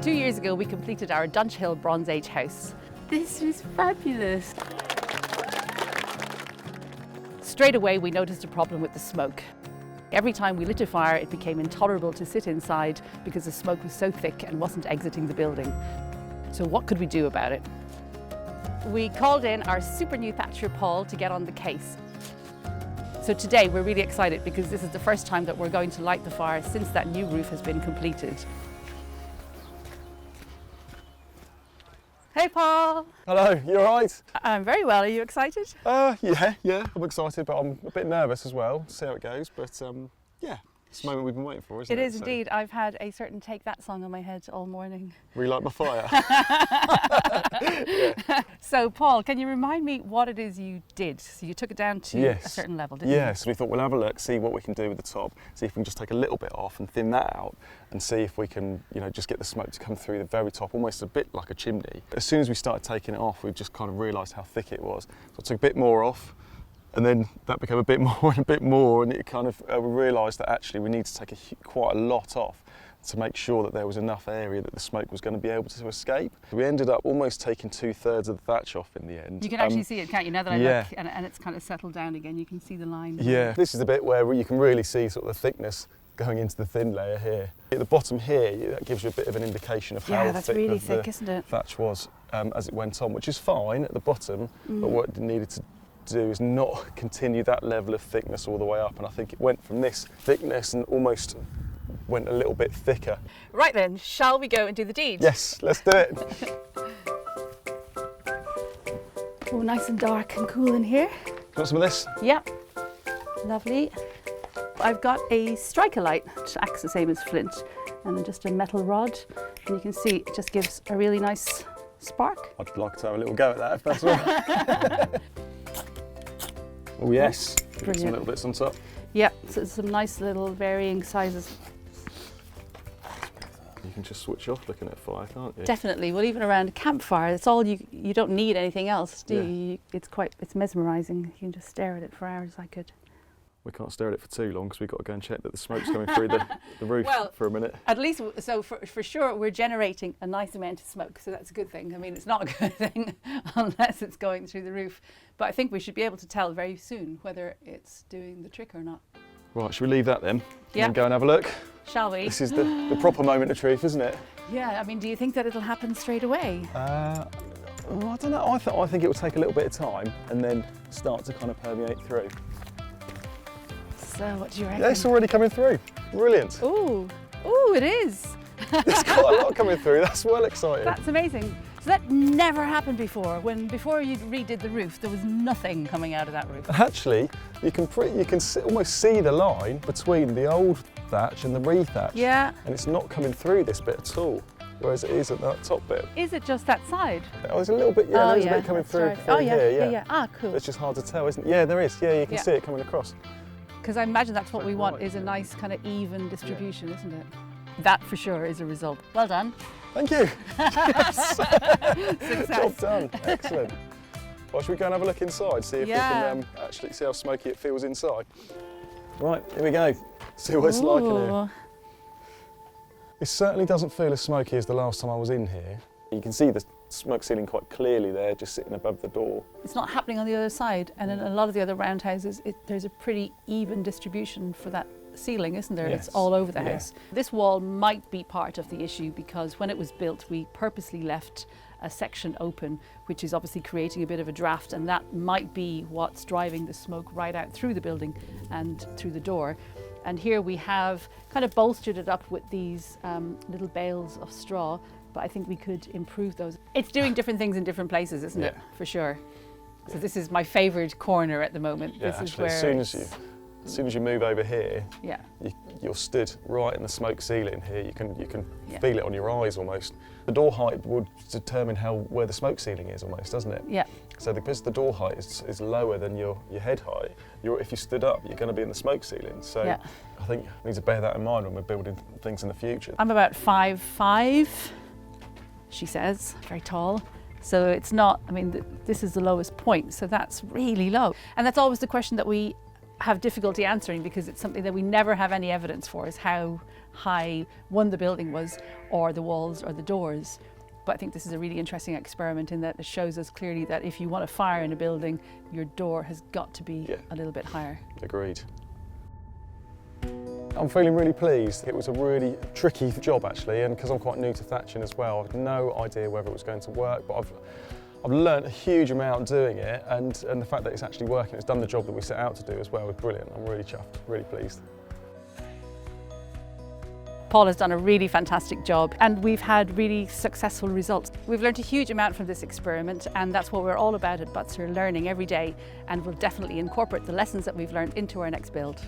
2 years ago, we completed our Dunch Hill Bronze Age house. This is fabulous. Straight away, we noticed a problem with the smoke. Every time we lit a fire, it became intolerable to sit inside because the smoke was so thick and wasn't exiting the building. So what could we do about it? We called in our super new thatcher Paul to get on the case. So today we're really excited because this is the first time that we're going to light the fire since that new roof has been completed. Hey Paul! Hello, you alright? I'm very well, are you excited? Yeah, I'm excited, but I'm a bit nervous as well, see how it goes, but yeah, it's the moment we've been waiting for, isn't it? It is indeed. I've had a certain Take That song on my head all morning. Relight my fire. Yeah. So Paul, can you remind me what it is you did? So you took it down to a certain level, didn't you? Yes, we thought we'll have a look, see what we can do with the top, see if we can just take a little bit off and thin that out and see if we can, just get the smoke to come through the very top, almost a bit like a chimney. As soon as we started taking it off, we just kind of realised how thick it was. So I took a bit more off, and then that became a bit more and a bit more, and it kind of we realised that actually we need to take quite a lot off to make sure that there was enough area that the smoke was going to be able to escape. We ended up almost taking 2/3 of the thatch off in the end. You can actually see it, can't you? Now that I look, and it's kind of settled down again, you can see the line. Yeah, this is the bit where you can really see sort of the thickness going into the thin layer here. At the bottom here, that gives you a bit of an indication of how that's thick really the thick, isn't it? thatch was as it went on, which is fine at the bottom, but what it needed to do is not continue that level of thickness all the way up, and I think it went from this thickness and almost went a little bit thicker. Right then, shall we go and do the deed? Yes, let's do it. Oh, nice and dark and cool in here. Want some of this? Yep, lovely. I've got a striker light, which acts the same as flint, and then just a metal rod, and you can see it just gives a really nice spark. I'd like to have a little go at that if that's all right. Oh yes, brilliant. Some little bits on top. Yep, so it's some nice little varying sizes. You can just switch off looking at fire, can't you? Definitely. Well, even around a campfire, it's all you don't need anything else, do you? It's mesmerising. You can just stare at it for hours. I could. We can't stare at it for too long because we've got to go and check that the smoke's coming through the roof for a minute. At least, so for sure, we're generating a nice amount of smoke, so that's a good thing. I mean, it's not a good thing unless it's going through the roof. But I think we should be able to tell very soon whether it's doing the trick or not. Right, should we leave that then? Yeah. And go and have a look? Shall we? This is the proper moment of truth, isn't it? Yeah, I mean, do you think that it'll happen straight away? I don't know. I think it will take a little bit of time and then start to kind of permeate through. So what do you reckon? Yeah, it's already coming through. Brilliant. Ooh, it is. There's quite a lot coming through. That's well exciting. That's amazing. So that never happened before. Before you redid the roof, there was nothing coming out of that roof. Actually, you can almost see the line between the old thatch and the rethatch. Yeah. And it's not coming through this bit at all, whereas it is at that top bit. Is it just that side? Oh, there's a little bit. Yeah, there's a bit coming through, right. through here. Yeah. Ah, cool. It's just hard to tell, isn't it? Yeah, there is. Yeah, you can see it coming across. Because I imagine that's what we want, is a nice kind of even distribution, isn't it? That for sure is a result. Well done. Thank you. Yes. Success. Job done. Excellent. Well, should we go and have a look inside, see if we can actually see how smoky it feels inside? Right, here we go. See what it's like in here. It certainly doesn't feel as smoky as the last time I was in here. You can see the smoke ceiling quite clearly there, just sitting above the door. It's not happening on the other side, and in a lot of the other roundhouses, there's a pretty even distribution for that ceiling, isn't there? Yes. It's all over the house. This wall might be part of the issue because when it was built, we purposely left a section open, which is obviously creating a bit of a draft, and that might be what's driving the smoke right out through the building and through the door. And here we have kind of bolstered it up with these little bales of straw, but I think we could improve those. It's doing different things in different places, isn't it? For sure. So this is my favourite corner at the moment. Yeah, this actually, is where as soon as you move over here, yeah, you're stood right in the smoke ceiling here. You can feel it on your eyes almost. The door height would determine where the smoke ceiling is almost, doesn't it? Yeah. So because the door height is lower than your head height, if you stood up, you're going to be in the smoke ceiling. So I think we need to bear that in mind when we're building things in the future. I'm about 5'5", she says, very tall. So it's not, I mean, this is the lowest point, so that's really low. And that's always the question that we have difficulty answering because it's something that we never have any evidence for, is how high the building was, or the walls or the doors. But I think this is a really interesting experiment in that it shows us clearly that if you want a fire in a building, your door has got to be a little bit higher. Agreed. I'm feeling really pleased. It was a really tricky job actually, and because I'm quite new to thatching as well, I've no idea whether it was going to work, but I've learnt a huge amount doing it, and the fact that it's actually working, it's done the job that we set out to do as well, was brilliant. I'm really chuffed, really pleased. Paul has done a really fantastic job, and we've had really successful results. We've learned a huge amount from this experiment, and that's what we're all about at Butser, learning every day, and we'll definitely incorporate the lessons that we've learned into our next build.